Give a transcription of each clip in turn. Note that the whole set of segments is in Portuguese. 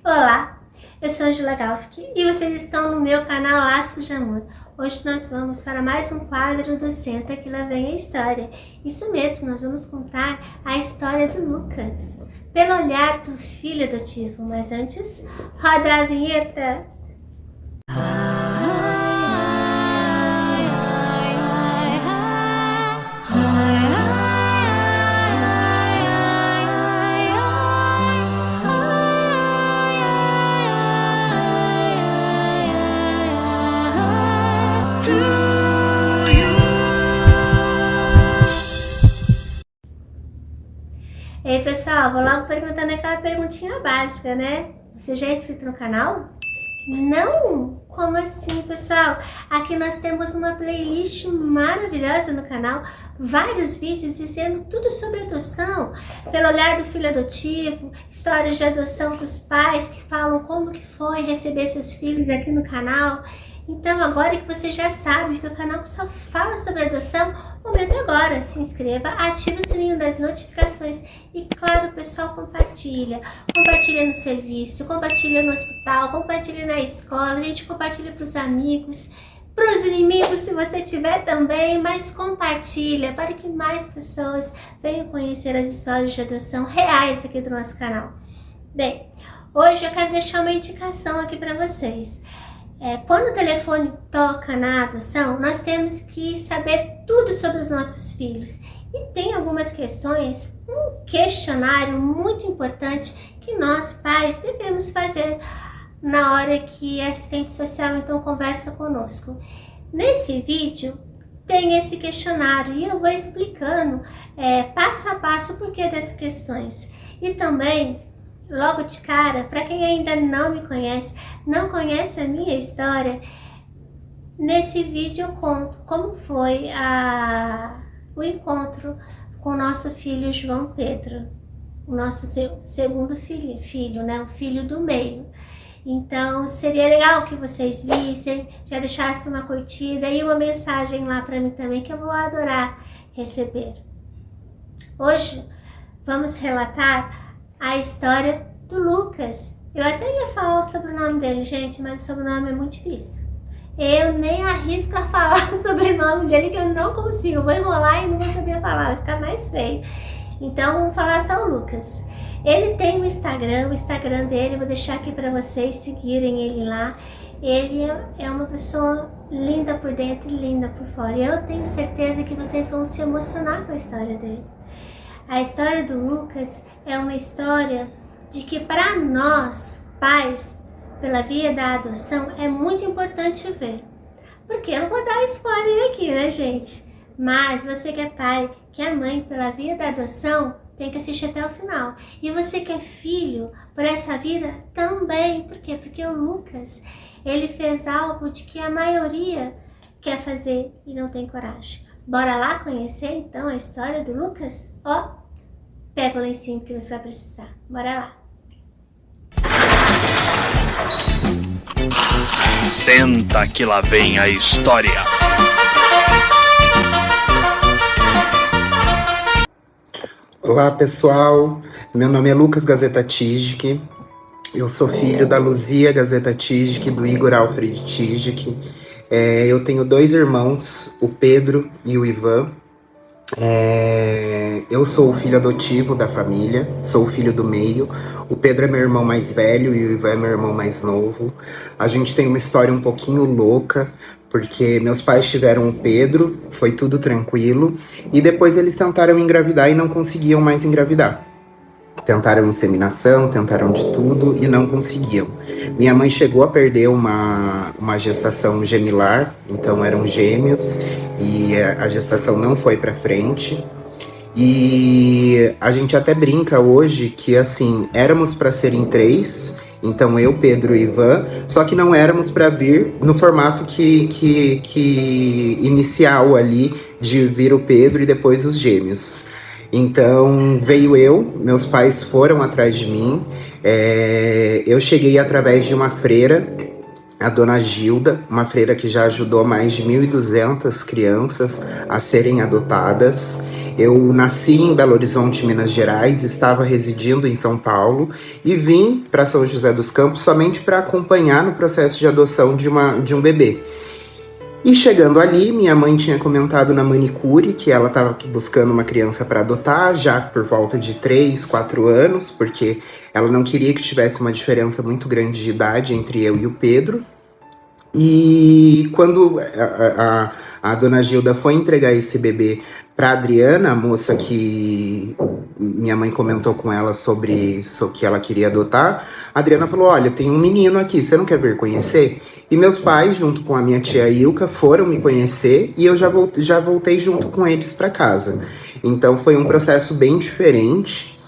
Olá, eu sou Angela Galfic e vocês estão no meu canal Laços de Amor. Hoje nós vamos para mais um quadro do Senta que lá vem a história. Isso mesmo, nós vamos contar a história do Lucas, pelo olhar do filho adotivo. Mas antes, roda a vinheta! Ei pessoal, vou logo perguntando aquela perguntinha básica, né? Você já é inscrito no canal? Não? Como assim, pessoal? Aqui nós temos uma playlist maravilhosa no canal, vários vídeos dizendo tudo sobre adoção, pelo olhar do filho adotivo, histórias de adoção dos pais que falam como que foi receber seus filhos aqui no canal. Então agora que você já sabe que o canal só fala sobre adoção, o momento é agora. Se inscreva, ative o sininho das notificações e claro, pessoal, compartilha. Compartilha no serviço, compartilha no hospital, compartilha na escola, a gente compartilha para os amigos, para os inimigos se você tiver também, mas compartilha para que mais pessoas venham conhecer as histórias de adoção reais aqui do nosso canal. Bem, hoje eu quero deixar uma indicação aqui para vocês. Quando o telefone toca na adoção, nós temos que saber tudo sobre os nossos filhos. E tem algumas questões, um questionário muito importante que nós, pais, devemos fazer na hora que a assistente social então conversa conosco. Nesse vídeo tem esse questionário e eu vou explicando passo a passo o porquê dessas questões. E também, logo de cara, para quem ainda não me conhece, não conhece a minha história, nesse vídeo eu conto como foi o encontro com o nosso filho João Pedro, o nosso segundo filho, né, o filho do meio. Então seria legal que vocês vissem, já deixassem uma curtida e uma mensagem lá para mim também, que eu vou adorar receber. Hoje vamos relatar a história do Lucas. Eu até ia falar o sobrenome dele, gente, mas o sobrenome é muito difícil. Eu nem arrisco a falar o sobrenome dele, que eu não consigo. Eu vou enrolar e não vou saber falar, vai ficar mais feio. Então vamos falar só o Lucas. Ele tem um Instagram, o Instagram dele, eu vou deixar aqui para vocês seguirem ele lá. Ele é uma pessoa linda por dentro e linda por fora. E eu tenho certeza que vocês vão se emocionar com a história dele. A história do Lucas é uma história de que para nós, pais, pela via da adoção, é muito importante ver. Porque eu não vou dar spoiler aqui, né, gente? Mas você que é pai, que é mãe, pela via da adoção, tem que assistir até o final. E você que é filho, por essa vida, também. Por quê? Porque o Lucas, ele fez algo de que a maioria quer fazer e não tem coragem. Bora lá conhecer, então, a história do Lucas? Ó, pega o lencinho que você vai precisar. Bora lá. Senta que lá vem a história. Olá pessoal, meu nome é Lucas Gazeta Tijik, eu sou filho da Luzia Gazeta Tijik e do Igor Alfred Tijik. Eu tenho dois irmãos, o Pedro e o Ivan. Eu sou o filho adotivo da família, sou o filho do meio. O Pedro é meu irmão mais velho e o Ivan é meu irmão mais novo. A gente tem uma história um pouquinho louca, porque meus pais tiveram o Pedro, foi tudo tranquilo, e depois eles tentaram engravidar e não conseguiam mais engravidar. Tentaram inseminação, tentaram de tudo e não conseguiam. Minha mãe chegou a perder uma gestação gemilar, então eram gêmeos, e a gestação não foi pra frente. E a gente até brinca hoje que, assim, éramos para serem 3, então eu, Pedro e Ivan, só que não éramos para vir no formato que inicial ali, de vir o Pedro e depois os gêmeos. Então veio eu, meus pais foram atrás de mim, eu cheguei através de uma freira, a dona Gilda, uma freira que já ajudou mais de 1.200 crianças a serem adotadas. Eu nasci em Belo Horizonte, Minas Gerais, estava residindo em São Paulo e vim para São José dos Campos somente para acompanhar no processo de adoção de um bebê. E chegando ali, minha mãe tinha comentado na manicure que ela estava buscando uma criança para adotar, já por volta de 3, 4 anos, porque ela não queria que tivesse uma diferença muito grande de idade entre eu e o Pedro. E quando a dona Gilda foi entregar esse bebê para Adriana, a moça que minha mãe comentou com ela sobre que ela queria adotar, a Adriana falou: olha, tem um menino aqui, você não quer vir conhecer? E meus pais, junto com a minha tia Ilka, foram me conhecer e eu já voltei junto com eles para casa. Então foi um processo bem diferente.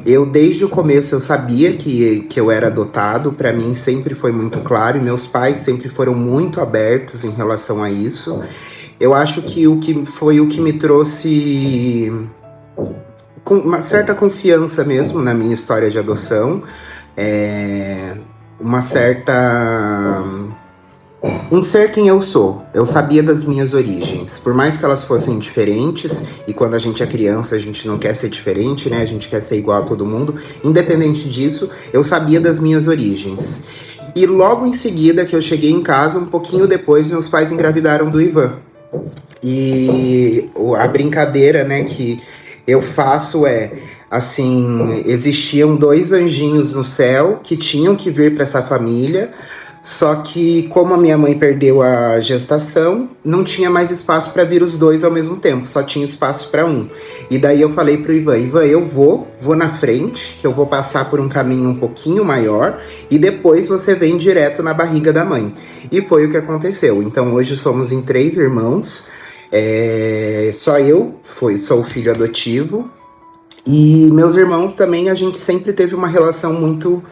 Eu, desde o começo, eu sabia que eu era adotado, para mim sempre foi muito claro, e meus pais sempre foram muito abertos em relação a isso. Eu acho que o que me trouxe com uma certa confiança mesmo na minha história de adoção, um ser quem eu sou. Eu sabia das minhas origens, por mais que elas fossem diferentes, e quando a gente é criança a gente não quer ser diferente, né? A gente quer ser igual a todo mundo. Independente disso, eu sabia das minhas origens. E logo em seguida que eu cheguei em casa, um pouquinho depois, meus pais engravidaram do Ivan. E a brincadeira, né, que eu faço assim, existiam 2 anjinhos no céu que tinham que vir para essa família. Só que, como a minha mãe perdeu a gestação, não tinha mais espaço para vir os 2 ao mesmo tempo, só tinha espaço para um. E daí eu falei pro Ivan: eu vou na frente, que eu vou passar por um caminho um pouquinho maior, e depois você vem direto na barriga da mãe. E foi o que aconteceu. Então hoje somos em 3 irmãos, só eu sou o filho adotivo, e meus irmãos também, a gente sempre teve uma relação muito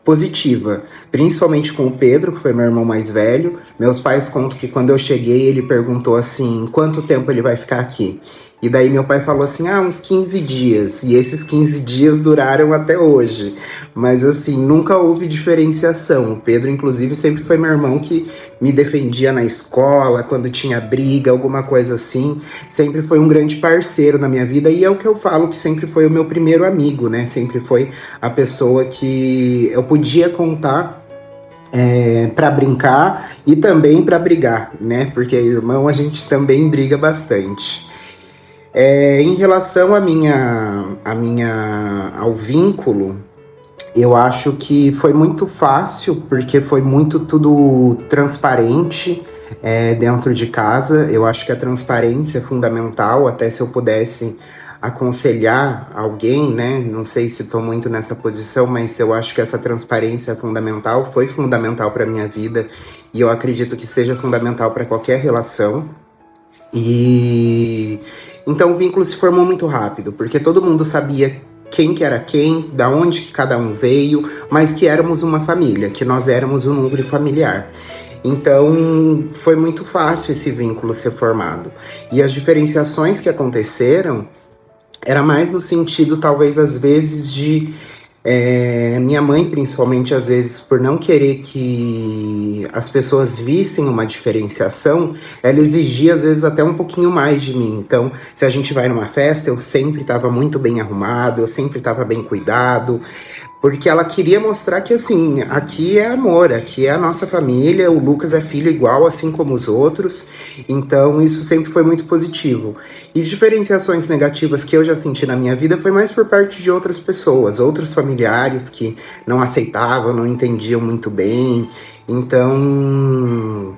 positiva, principalmente com o Pedro, que foi meu irmão mais velho. Meus pais contam que quando eu cheguei, ele perguntou assim: quanto tempo ele vai ficar aqui? E daí meu pai falou assim: uns 15 dias. E esses 15 dias duraram até hoje. Mas assim, nunca houve diferenciação. O Pedro, inclusive, sempre foi meu irmão que me defendia na escola, quando tinha briga, alguma coisa assim. Sempre foi um grande parceiro na minha vida. E é o que eu falo, que sempre foi o meu primeiro amigo, né? Sempre foi a pessoa que eu podia contar para brincar e também para brigar, né? Porque irmão, a gente também briga bastante. Em relação ao vínculo, eu acho que foi muito fácil, porque foi muito tudo transparente dentro de casa. Eu acho que a transparência é fundamental, até se eu pudesse aconselhar alguém, né? Não sei se estou muito nessa posição, mas eu acho que essa transparência é fundamental, foi fundamental para minha vida, e eu acredito que seja fundamental para qualquer relação. E então o vínculo se formou muito rápido, porque todo mundo sabia quem que era quem, da onde que cada um veio, mas que éramos uma família, que nós éramos um núcleo familiar. Então foi muito fácil esse vínculo ser formado. E as diferenciações que aconteceram era mais no sentido, talvez, às vezes, de minha mãe, principalmente, às vezes, por não querer que as pessoas vissem uma diferenciação, ela exigia, às vezes, até um pouquinho mais de mim. Então, se a gente vai numa festa, eu sempre estava muito bem arrumado, eu sempre estava bem cuidado, porque ela queria mostrar que, assim, aqui é amor, aqui é a nossa família, o Lucas é filho igual, assim como os outros. Então, isso sempre foi muito positivo. E diferenciações negativas que eu já senti na minha vida foi mais por parte de outras pessoas, outros familiares que não aceitavam, não entendiam muito bem. Então,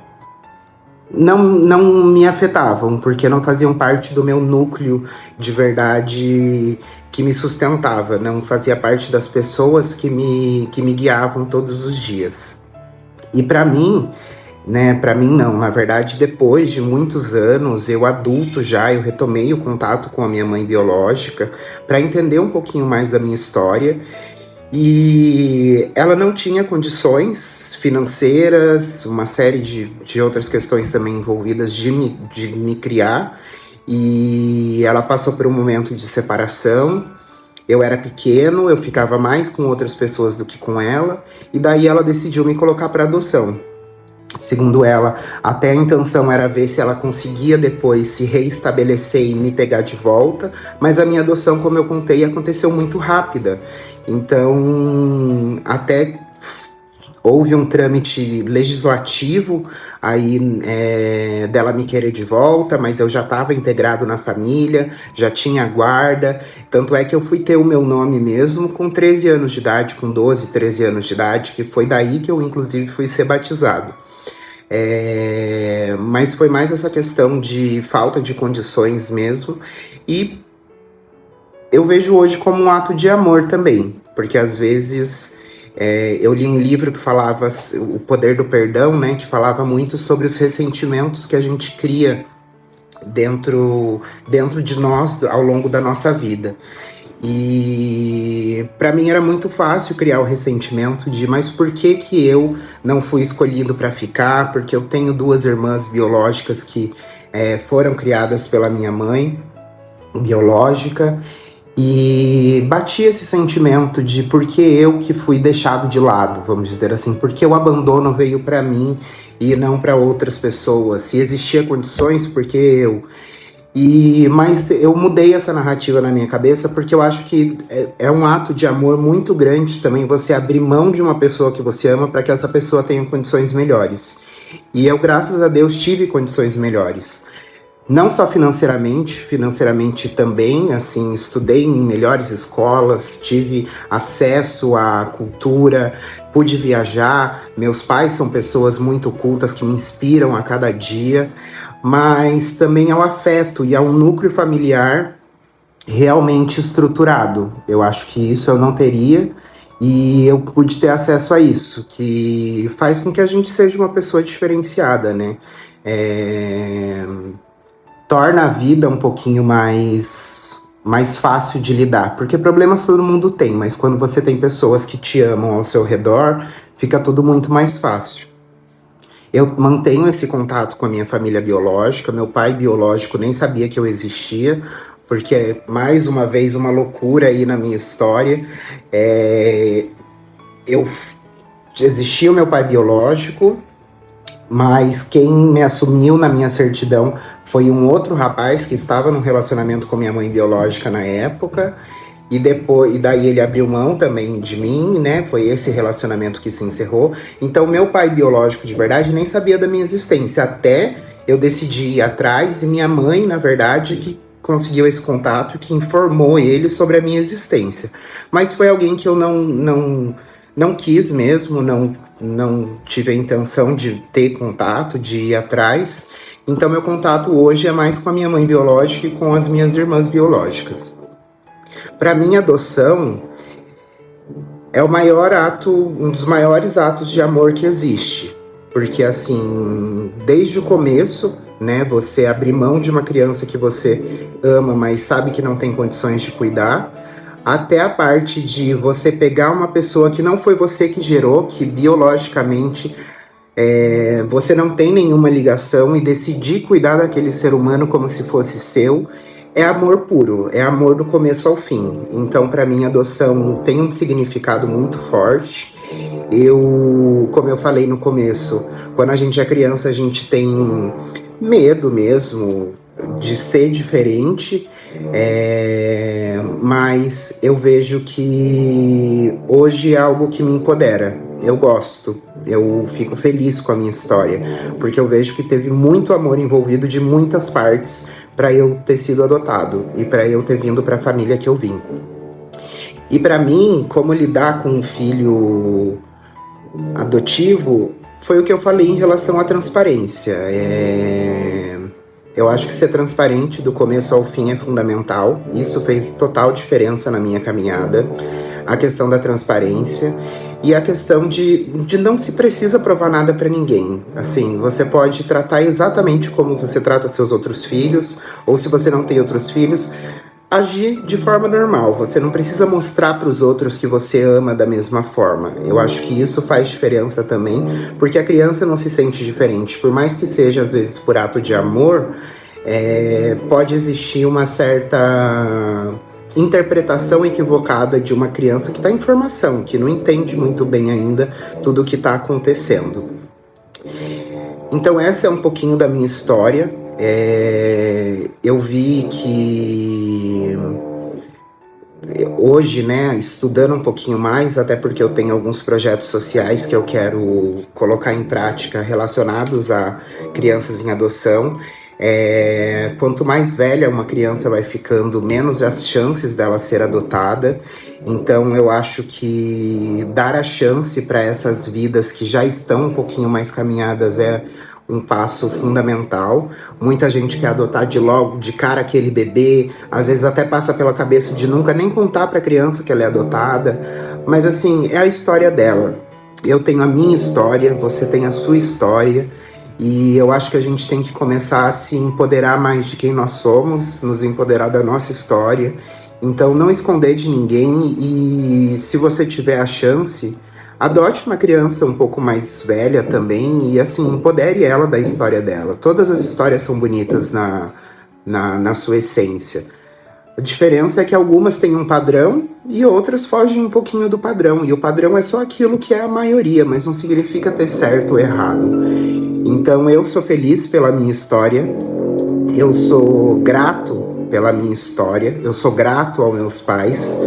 não me afetavam, porque não faziam parte do meu núcleo de verdade que me sustentava, não fazia parte das pessoas que me guiavam todos os dias. E para mim, né, para mim não, na verdade, depois de muitos anos, eu adulto já, eu retomei o contato com a minha mãe biológica para entender um pouquinho mais da minha história. E ela não tinha condições financeiras, uma série de outras questões também envolvidas de me criar. E ela passou por um momento de separação. Eu era pequeno, eu ficava mais com outras pessoas do que com ela. E daí ela decidiu me colocar para adoção. Segundo ela, até a intenção era ver se ela conseguia depois se reestabelecer e me pegar de volta, mas a minha adoção, como eu contei, aconteceu muito rápida. Então, até houve um trâmite legislativo aí dela me querer de volta, mas eu já estava integrado na família, já tinha guarda. Tanto é que eu fui ter o meu nome mesmo com 13 anos de idade, com 12, 13 anos de idade, que foi daí que eu, inclusive, fui ser batizado. Mas foi mais essa questão de falta de condições mesmo. E eu vejo hoje como um ato de amor também, porque às vezes... eu li um livro que falava O Poder do Perdão, né, que falava muito sobre os ressentimentos que a gente cria dentro de nós ao longo da nossa vida. E para mim era muito fácil criar o ressentimento de, mas por que eu não fui escolhido para ficar? Porque eu tenho 2 irmãs biológicas que foram criadas pela minha mãe biológica. E batia esse sentimento de por que eu que fui deixado de lado, vamos dizer assim, porque o abandono veio para mim e não para outras pessoas. Se existia condições, porque eu. Mas eu mudei essa narrativa na minha cabeça porque eu acho que é um ato de amor muito grande também você abrir mão de uma pessoa que você ama para que essa pessoa tenha condições melhores. E eu, graças a Deus, tive condições melhores. Não só financeiramente também, assim, estudei em melhores escolas, tive acesso à cultura, pude viajar. Meus pais são pessoas muito cultas que me inspiram a cada dia, mas também ao afeto e ao núcleo familiar realmente estruturado. Eu acho que isso eu não teria e eu pude ter acesso a isso, que faz com que a gente seja uma pessoa diferenciada, né? Torna a vida um pouquinho mais fácil de lidar, porque problemas todo mundo tem, mas quando você tem pessoas que te amam ao seu redor, fica tudo muito mais fácil. Eu mantenho esse contato com a minha família biológica, meu pai biológico nem sabia que eu existia, porque é mais uma vez uma loucura aí na minha história. Existia o meu pai biológico, mas quem me assumiu na minha certidão foi um outro rapaz que estava num relacionamento com minha mãe biológica na época, e daí ele abriu mão também de mim, né? Foi esse relacionamento que se encerrou. Então meu pai biológico de verdade nem sabia da minha existência, até eu decidi ir atrás, e minha mãe, na verdade, que conseguiu esse contato, que informou ele sobre a minha existência. Mas foi alguém que eu não quis mesmo, não tive a intenção de ter contato, de ir atrás. Então meu contato hoje é mais com a minha mãe biológica e com as minhas irmãs biológicas. Para mim, a adoção é um dos maiores atos de amor que existe. Porque assim, desde o começo, né, você abrir mão de uma criança que você ama, mas sabe que não tem condições de cuidar, até a parte de você pegar uma pessoa que não foi você que gerou, que biologicamente você não tem nenhuma ligação, e decidir cuidar daquele ser humano como se fosse seu, é amor puro, é amor do começo ao fim. Então, para mim, a adoção tem um significado muito forte. Como eu falei no começo, quando a gente é criança, a gente tem medo mesmo de ser diferente, mas eu vejo que hoje é algo que me empodera. Eu gosto, eu fico feliz com a minha história, porque eu vejo que teve muito amor envolvido de muitas partes para eu ter sido adotado e para eu ter vindo para a família que eu vim. E para mim, como lidar com um filho adotivo, foi o que eu falei em relação à transparência. Eu acho que ser transparente do começo ao fim é fundamental. Isso fez total diferença na minha caminhada. A questão da transparência e a questão de não se precisa provar nada para ninguém. Assim, você pode tratar exatamente como você trata seus outros filhos, ou se você não tem outros filhos, agir de forma normal. Você não precisa mostrar para os outros que você ama da mesma forma. Eu acho que isso faz diferença também, porque a criança não se sente diferente. Por mais que seja, às vezes, por ato de amor, pode existir uma certa interpretação equivocada de uma criança que está em formação, que não entende muito bem ainda tudo o que está acontecendo. Então essa é um pouquinho da minha história. Eu vi que hoje, né, estudando um pouquinho mais, até porque eu tenho alguns projetos sociais que eu quero colocar em prática relacionados a crianças em adoção. Quanto mais velha uma criança vai ficando, menos as chances dela ser adotada. Então eu acho que dar a chance para essas vidas que já estão um pouquinho mais caminhadas é um passo fundamental. Muita gente quer adotar de cara aquele bebê, às vezes até passa pela cabeça de nunca nem contar para a criança que ela é adotada, mas assim, é a história dela. Eu tenho a minha história, você tem a sua história, e eu acho que a gente tem que começar a se empoderar mais de quem nós somos, nos empoderar da nossa história. Então não esconder de ninguém, e se você tiver a chance, adote uma criança um pouco mais velha também e, assim, empodere ela da história dela. Todas as histórias são bonitas na sua essência. A diferença é que algumas têm um padrão e outras fogem um pouquinho do padrão. E o padrão é só aquilo que é a maioria, mas não significa ter certo ou errado. Então eu sou feliz pela minha história, eu sou grato pela minha história, eu sou grato aos meus pais.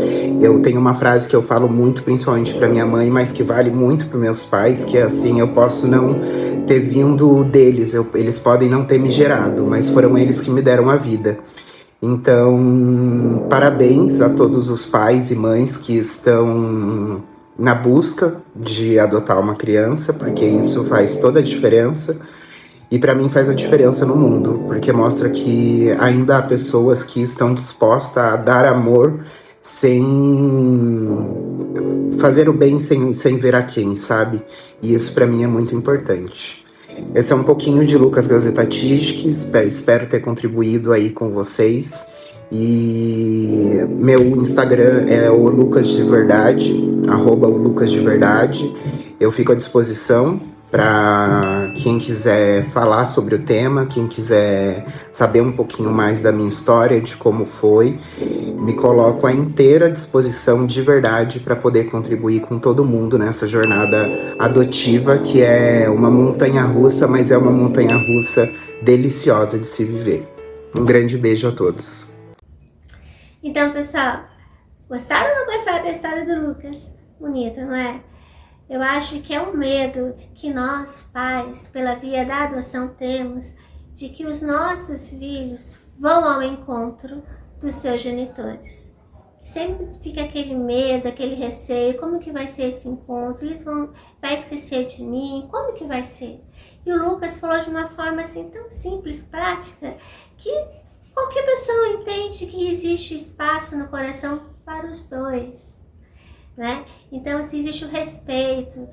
Eu tenho uma frase que eu falo muito, principalmente para minha mãe, mas que vale muito para meus pais, que é assim: eu posso não ter vindo deles, eles podem não ter me gerado, mas foram eles que me deram a vida. Então, parabéns a todos os pais e mães que estão na busca de adotar uma criança, porque isso faz toda a diferença. E para mim faz a diferença no mundo, porque mostra que ainda há pessoas que estão dispostas a dar amor sem fazer o bem, sem ver a quem, sabe? E isso para mim é muito importante. Esse é um pouquinho de Lucas Gazeta Tige, espero ter contribuído aí com vocês. E meu Instagram é o Lucas de Verdade, @o_lucas_de_verdade. Eu fico à disposição para quem quiser falar sobre o tema, quem quiser saber um pouquinho mais da minha história, de como foi. Me coloco à inteira disposição de verdade para poder contribuir com todo mundo nessa jornada adotiva, que é uma montanha-russa, mas é uma montanha-russa deliciosa de se viver. Um grande beijo a todos. Então, pessoal, gostaram ou não gostaram da história do Lucas? Bonita, não é? Eu acho que é um medo que nós, pais, pela via da adoção, temos de que os nossos filhos vão ao encontro dos seus genitores. Sempre fica aquele medo, aquele receio: como que vai ser esse encontro? Vai esquecer de mim? Como que vai ser? E o Lucas falou de uma forma assim tão simples, prática, que qualquer pessoa entende que existe espaço no coração para os dois, né? Então, assim, existe o respeito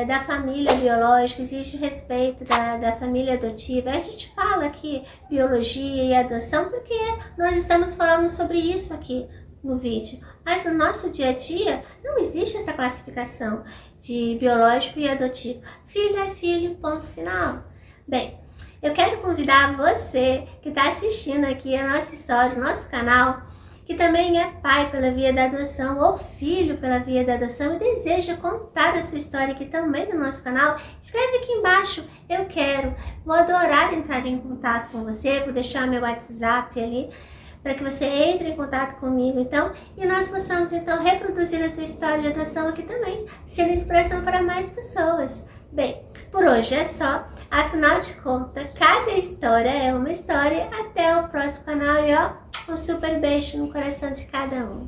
da família biológica, existe o respeito da família adotiva. A gente fala aqui biologia e adoção porque nós estamos falando sobre isso aqui no vídeo. Mas no nosso dia a dia não existe essa classificação de biológico e adotivo. Filho é filho, ponto final. Bem, eu quero convidar você que está assistindo aqui a nossa história, o nosso canal, que também é pai pela via da adoção ou filho pela via da adoção e deseja contar a sua história aqui também no nosso canal, escreve aqui embaixo: eu quero. Vou adorar entrar em contato com você, vou deixar meu WhatsApp ali para que você entre em contato comigo, então, e nós possamos então reproduzir a sua história de adoção aqui também, sendo inspiração para mais pessoas. Bem, por hoje é só. Afinal de contas, cada história é uma história. Até o próximo canal e ó, um super beijo no coração de cada um.